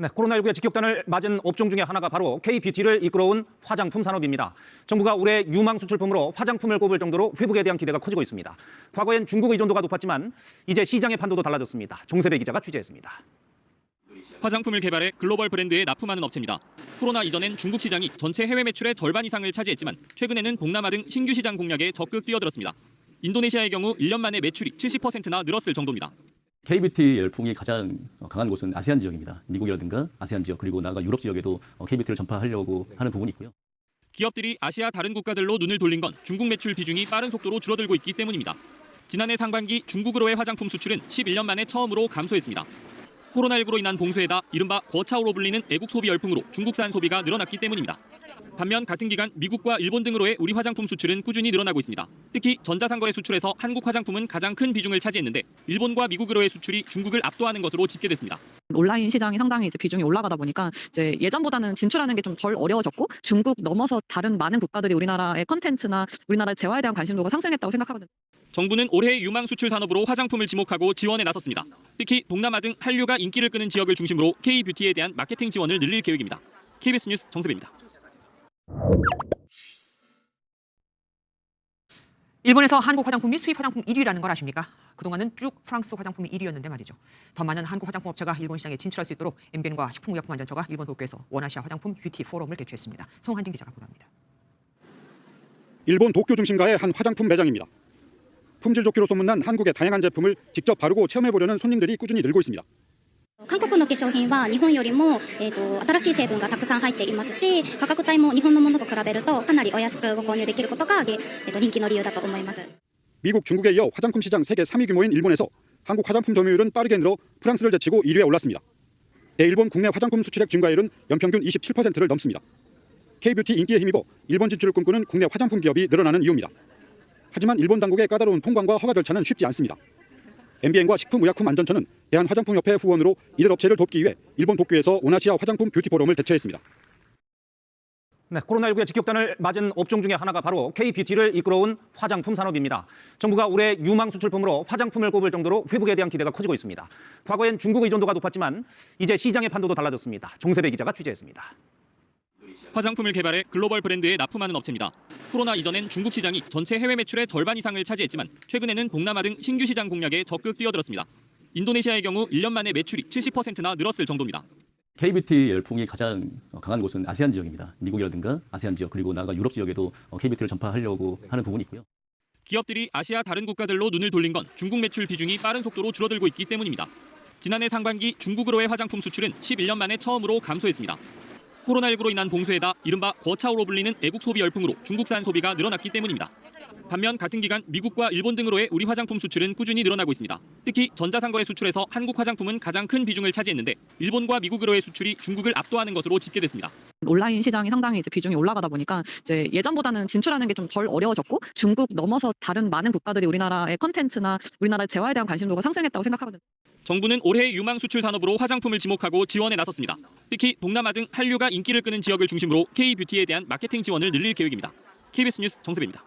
네, 코로나19의 직격탄을 맞은 업종 중에 하나가 바로 K뷰티를 이끌어온 화장품 산업입니다. 정부가 올해 유망 수출품으로 화장품을 꼽을 정도로 회복에 대한 기대가 커지고 있습니다. 과거엔 중국 의존도가 높았지만 이제 시장의 판도도 달라졌습니다. 정세배 기자가 취재했습니다. 화장품을 개발해 글로벌 브랜드에 납품하는 업체입니다. 코로나 이전엔 중국 시장이 전체 해외 매출의 절반 이상을 차지했지만 최근에는 동남아 등 신규 시장 공략에 적극 뛰어들었습니다. 인도네시아의 경우 1년 만에 매출이 70%나 늘었을 정도입니다. K뷰티 열풍이 가장 강한 곳은 아세안 지역입니다. 미국이라든가 아세안 지역 그리고 나아가 유럽 지역에도 K뷰티를 전파하려고 하는 부분이 있고요. 기업들이 아시아 다른 국가들로 눈을 돌린 건 중국 매출 비중이 빠른 속도로 줄어들고 있기 때문입니다. 지난해 상반기 중국으로의 화장품 수출은 11년 만에 처음으로 감소했습니다. 코로나19로 인한 봉쇄에다 이른바 거차오로 불리는 애국 소비 열풍으로 중국산 소비가 늘어났기 때문입니다. 반면 같은 기간 미국과 일본 등으로의 우리 화장품 수출은 꾸준히 늘어나고 있습니다. 특히 전자상거래 수출에서 한국 화장품은 가장 큰 비중을 차지했는데 일본과 미국으로의 수출이 중국을 압도하는 것으로 집계됐습니다. 온라인 시장이 상당히 비중이 올라가다 보니까 이제 예전보다는 진출하는 게 좀 덜 어려워졌고 중국 넘어서 다른 많은 국가들이 우리나라의 컨텐츠나 우리나라의 재화에 대한 관심도가 상승했다고 생각하거든요. 정부는 올해 유망 수출 산업으로 화장품을 지목하고 지원에 나섰습니다. 특히 동남아 등 한류가 인기를 끄는 지역을 중심으로 K뷰티에 대한 마케팅 지원을 늘릴 계획입니다. KBS 뉴스 정세배입니다. 일본에서 한국 화장품이 수입 화장품 1위라는 걸 아십니까? 그동안은 쭉 프랑스 화장품이 1위였는데 말이죠. 더 많은 한국 화장품 업체가 일본 시장에 진출할 수 있도록 MBN과 식품의약품안전처가 일본 도쿄에서 원아시아 화장품 뷰티 포럼을 개최했습니다. 송한진 기자가 보도합니다. 일본 도쿄 중심가의 한 화장품 매장입니다. 품질 좋기로 소문난 한국의 다양한 제품을 직접 바르고 체험해보려는 손님들이 꾸준히 늘고 있습니다. 韓国の化粧品は日本よりも、新しい成分がたくさん入っていますし、価格帯も日本のものと比べるとかなりお安くご購入できることが、人気の理由だと思います。 미국, 중국에 이어 화장품 시장 세계 3위 규모인 일본에서 한국 화장품 점유율은 빠르게 늘어 프랑스를 제치고 1위에 올랐습니다. 일본 국내 화장품 수출액 증가율은 연평균 27%를 넘습니다. K뷰티 인기에 힘입어 일본 진출을 꿈꾸는 국내 화장품 기업이 늘어나는 이유입니다. 하지만 일본 당국의 까다로운 통관과 허가 절차는 쉽지 않습니다. MBN과 식품의약품안전처는 대한화장품협회 후원으로 이들 업체를 돕기 위해 일본 도쿄에서 원아시아 화장품 뷰티 포럼을 개최했습니다. 네, 코로나19의 직격탄을 맞은 업종 중에 하나가 바로 K뷰티를 이끌어온 화장품 산업입니다. 정부가 올해 유망 수출품으로 화장품을 꼽을 정도로 회복에 대한 기대가 커지고 있습니다. 과거엔 중국 의존도가 높았지만 이제 시장의 판도도 달라졌습니다. 정세배 기자가 취재했습니다. 화장품을 개발해 글로벌 브랜드에 납품하는 업체입니다. 코로나 이전엔 중국 시장이 전체 해외 매출의 절반 이상을 차지했지만 최근에는 동남아 등 신규 시장 공략에 적극 뛰어들었습니다. 인도네시아의 경우 1년 만에 매출이 70%나 늘었을 정도입니다. K뷰티 열풍이 가장 강한 곳은 아세안 지역입니다. 미국이라든가 아세안 지역 그리고 나아가 유럽 지역에도 K뷰티를 전파하려고 하는 부분이 있고요. 기업들이 아시아 다른 국가들로 눈을 돌린 건 중국 매출 비중이 빠른 속도로 줄어들고 있기 때문입니다. 지난해 상반기 중국으로의 화장품 수출은 11년 만에 처음으로 감소했습니다. 코로나19로 인한 봉쇄에다 이른바 거차오로 불리는 애국 소비 열풍으로 중국산 소비가 늘어났기 때문입니다. 반면 같은 기간 미국과 일본 등으로의 우리 화장품 수출은 꾸준히 늘어나고 있습니다. 특히 전자상거래 수출에서 한국 화장품은 가장 큰 비중을 차지했는데 일본과 미국으로의 수출이 중국을 압도하는 것으로 집계됐습니다. 온라인 시장이 상당히 비중이 올라가다 보니까 이제 예전보다는 진출하는 게 좀 덜 어려워졌고 중국 넘어서 다른 많은 국가들이 우리나라의 컨텐츠나 우리나라의 재화에 대한 관심도가 상승했다고 생각하거든요. 정부는 올해 유망 수출 산업으로 화장품을 지목하고 지원에 나섰습니다. 특히 동남아 등 한류가 인기를 끄는 지역을 중심으로 K뷰티에 대한 마케팅 지원을 늘릴 계획입니다. KBS 뉴스 정세배입니다.